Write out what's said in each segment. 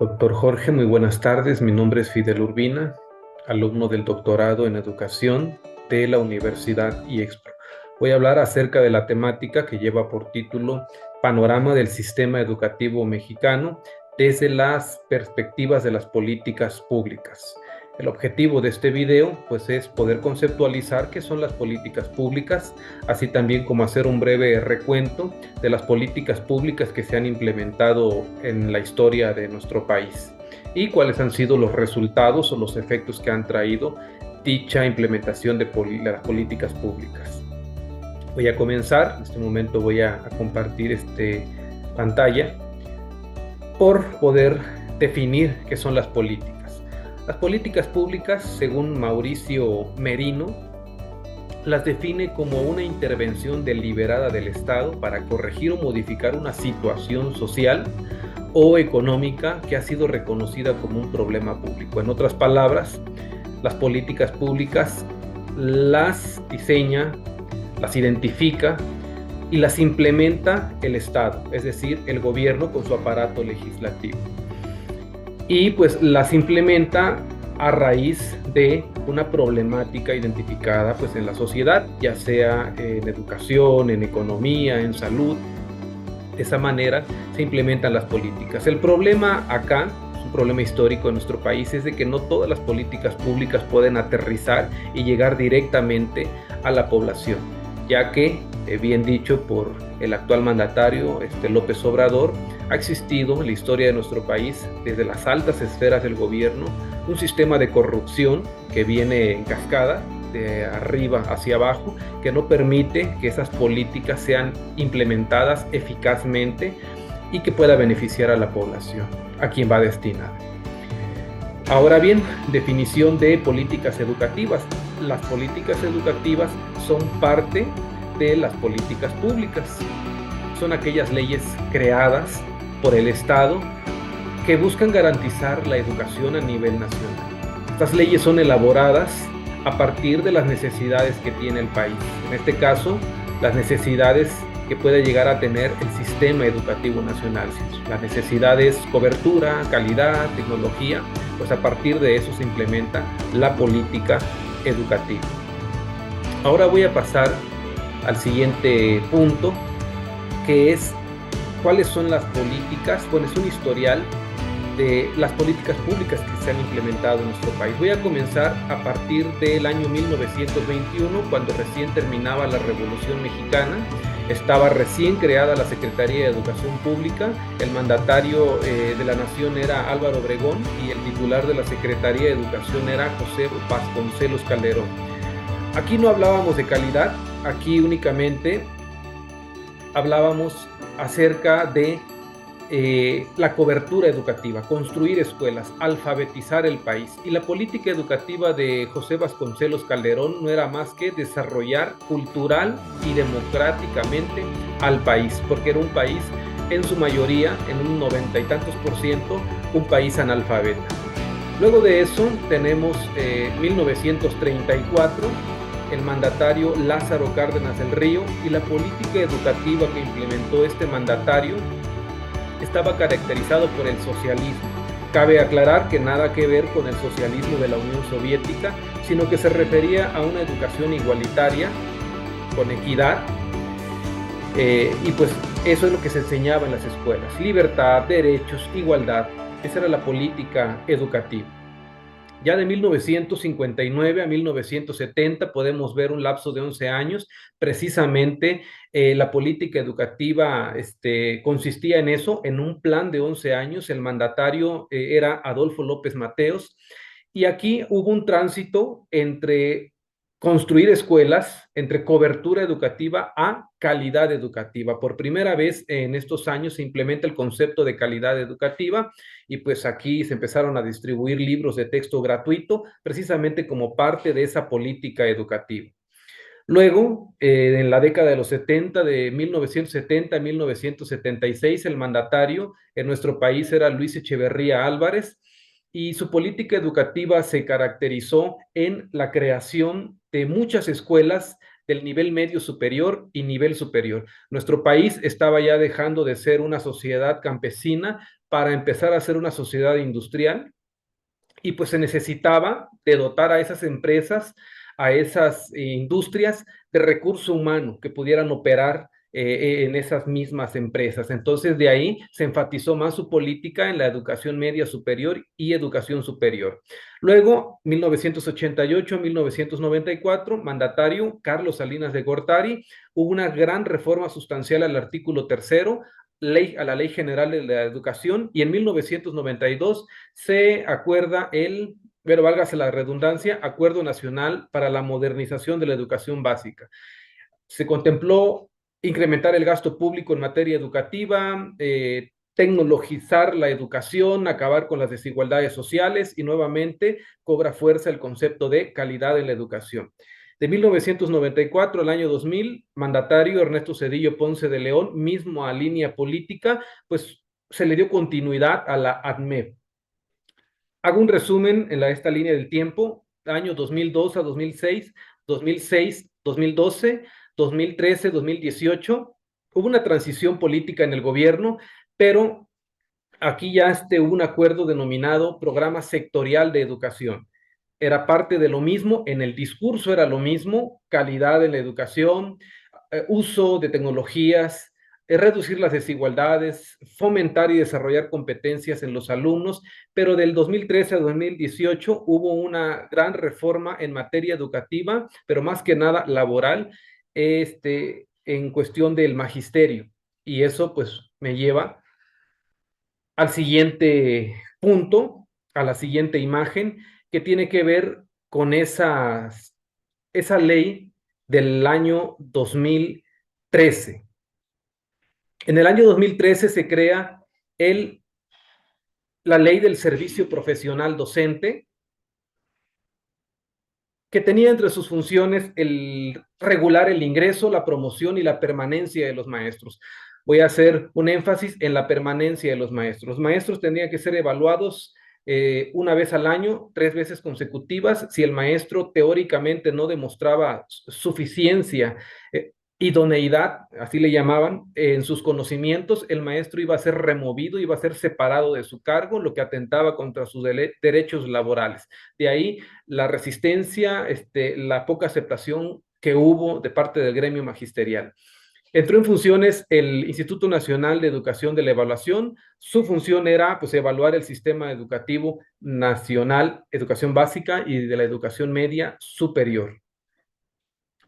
Doctor Jorge, muy buenas tardes. Mi nombre es Fidel Urbina, alumno del doctorado en educación de la Universidad IEXPRO. Voy a hablar acerca de la temática que lleva por título Panorama del Sistema Educativo Mexicano desde las perspectivas de las políticas públicas. El objetivo de este video, pues, es poder conceptualizar qué son las políticas públicas, así también como hacer un breve recuento de las políticas públicas que se han implementado en la historia de nuestro país y cuáles han sido los resultados o los efectos que han traído dicha implementación de las políticas públicas. Voy a comenzar, en este momento voy a compartir pantalla por poder definir qué son las políticas. Las políticas públicas, según Mauricio Merino, las define como una intervención deliberada del Estado para corregir o modificar una situación social o económica que ha sido reconocida como un problema público. En otras palabras, las políticas públicas las diseña, las identifica y las implementa el Estado, es decir, el gobierno con su aparato legislativo. Y pues las implementa a raíz de una problemática identificada pues en la sociedad, ya sea en educación, en economía, en salud. De esa manera se implementan las políticas. El problema acá, es un problema histórico en nuestro país, es de que no todas las políticas públicas pueden aterrizar y llegar directamente a la población, ya que, bien dicho por el actual mandatario López Obrador, ha existido en la historia de nuestro país, desde las altas esferas del gobierno, un sistema de corrupción que viene en cascada, de arriba hacia abajo, que no permite que esas políticas sean implementadas eficazmente y que pueda beneficiar a la población, a quien va destinada. Ahora bien, definición de políticas educativas. Las políticas educativas son parte de las políticas públicas. Son aquellas leyes creadas por el Estado que buscan garantizar la educación a nivel nacional. Estas leyes son elaboradas a partir de las necesidades que tiene el país. En este caso, las necesidades que puede llegar a tener el sistema educativo nacional. Las necesidades, cobertura, calidad, tecnología, pues a partir de eso se implementa la política educativa. Ahora voy a pasar al siguiente punto, que es cuáles son las políticas. Bueno, es un historial de las políticas públicas que se han implementado en nuestro país. Voy a comenzar a partir del año 1921, cuando recién terminaba la Revolución Mexicana. Estaba recién creada la Secretaría de Educación Pública. El mandatario de la nación era Álvaro Obregón y el titular de la Secretaría de Educación era José Vasconcelos Calderón. Aquí no hablábamos de calidad, aquí únicamente hablábamos acerca de la cobertura educativa, construir escuelas, alfabetizar el país. Y la política educativa de José Vasconcelos Calderón no era más que desarrollar cultural y democráticamente al país, porque era un país en su mayoría, en un 90 y tantos %, un país analfabeta. Luego de eso tenemos 1934, el mandatario Lázaro Cárdenas del Río, y la política educativa que implementó este mandatario estaba caracterizado por el socialismo. Cabe aclarar que nada que ver con el socialismo de la Unión Soviética, sino que se refería a una educación igualitaria, con equidad, y pues eso es lo que se enseñaba en las escuelas: libertad, derechos, igualdad. Esa era la política educativa. Ya de 1959 a 1970 podemos ver un lapso de 11 años. Precisamente la política educativa consistía en eso, en un plan de 11 años. El mandatario era Adolfo López Mateos, y aquí hubo un tránsito entre construir escuelas, entre cobertura educativa a calidad educativa. Por primera vez en estos años se implementa el concepto de calidad educativa, y pues aquí se empezaron a distribuir libros de texto gratuito, precisamente como parte de esa política educativa. Luego, en la década de los 70, de 1970 a 1976, el mandatario en nuestro país era Luis Echeverría Álvarez, y su política educativa se caracterizó en la creación de muchas escuelas del nivel medio superior y nivel superior. Nuestro país estaba ya dejando de ser una sociedad campesina para empezar a hacer una sociedad industrial, y pues se necesitaba de dotar a esas empresas, a esas industrias de recurso humano que pudieran operar en esas mismas empresas. Entonces, de ahí se enfatizó más su política en la educación media superior y educación superior. Luego, 1988, 1994, mandatario Carlos Salinas de Gortari, hubo una gran reforma sustancial al artículo tercero, a la Ley General de la Educación, y en 1992 se acuerda pero válgase la redundancia, Acuerdo Nacional para la Modernización de la Educación Básica. Se contempló incrementar el gasto público en materia educativa, tecnologizar la educación, acabar con las desigualdades sociales, y nuevamente cobra fuerza el concepto de calidad en la educación. De 1994 al año 2000, mandatario Ernesto Zedillo Ponce de León, mismo a línea política, pues se le dio continuidad a la ADMEP. Hago un resumen en esta línea del tiempo: año 2002 a 2006, 2006, 2012, 2013, 2018. Hubo una transición política en el gobierno, pero aquí ya hubo un acuerdo denominado Programa Sectorial de Educación. Era parte de lo mismo, en el discurso era lo mismo: calidad en la educación, uso de tecnologías, reducir las desigualdades, fomentar y desarrollar competencias en los alumnos, pero del 2013 a 2018 hubo una gran reforma en materia educativa, pero más que nada laboral, en cuestión del magisterio. Y eso pues me lleva al siguiente punto, a la siguiente imagen, que tiene que ver con esa ley del año 2013. En el año 2013 se crea la ley del servicio profesional docente, que tenía entre sus funciones el regular el ingreso, la promoción y la permanencia de los maestros. Voy a hacer un énfasis en la permanencia de los maestros. Los maestros tendrían que ser evaluados una vez al año, 3 veces consecutivas. Si el maestro teóricamente no demostraba suficiencia, idoneidad, así le llamaban, en sus conocimientos, el maestro iba a ser removido, iba a ser separado de su cargo, lo que atentaba contra sus derechos laborales. De ahí la resistencia, la poca aceptación que hubo de parte del gremio magisterial. Entró en funciones el Instituto Nacional de Educación de la Evaluación. Su función era pues evaluar el sistema educativo nacional, educación básica y de la educación media superior.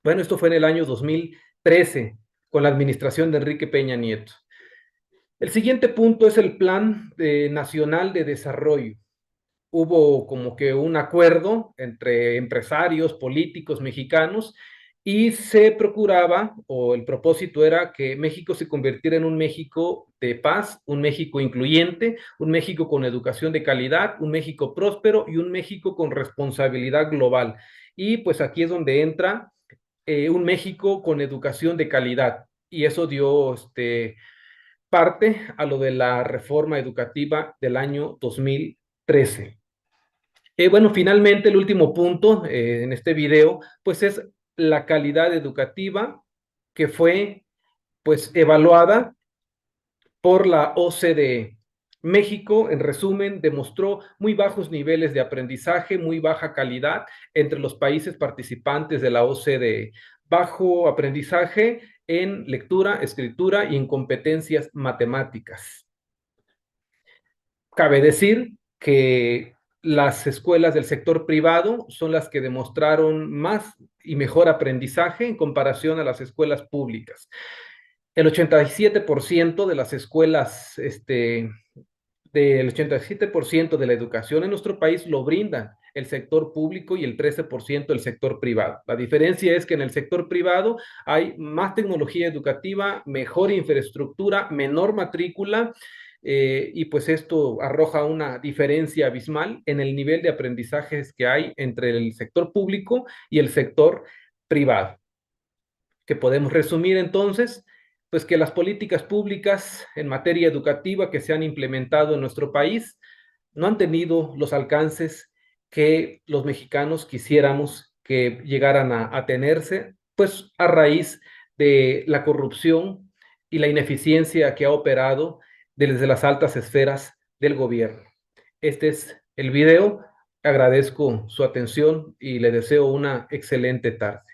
Bueno, esto fue en el año 2013, con la administración de Enrique Peña Nieto. El siguiente punto es el Plan Nacional de Desarrollo. Hubo como que un acuerdo entre empresarios, políticos mexicanos, y se procuraba, o el propósito era, que México se convirtiera en un México de paz, un México incluyente, un México con educación de calidad, un México próspero y un México con responsabilidad global. Y pues aquí es donde entra un México con educación de calidad, y eso dio parte a lo de la reforma educativa del año 2013. Bueno, finalmente el último punto en este video, pues es la calidad educativa, que fue pues evaluada por la OCDE. México, en resumen, demostró muy bajos niveles de aprendizaje, muy baja calidad entre los países participantes de la OCDE. Bajo aprendizaje en lectura, escritura y en competencias matemáticas. Cabe decir que las escuelas del sector privado son las que demostraron más y mejor aprendizaje en comparación a las escuelas públicas. El 87% de las escuelas, del 87% de la educación en nuestro país lo brindan el sector público y el 13% el sector privado. La diferencia es que en el sector privado hay más tecnología educativa, mejor infraestructura, menor matrícula, y pues esto arroja una diferencia abismal en el nivel de aprendizajes que hay entre el sector público y el sector privado. Que podemos resumir entonces, pues que las políticas públicas en materia educativa que se han implementado en nuestro país no han tenido los alcances que los mexicanos quisiéramos que llegaran a tenerse, pues a raíz de la corrupción y la ineficiencia que ha operado desde las altas esferas del gobierno. Este es el video. Agradezco su atención y le deseo una excelente tarde.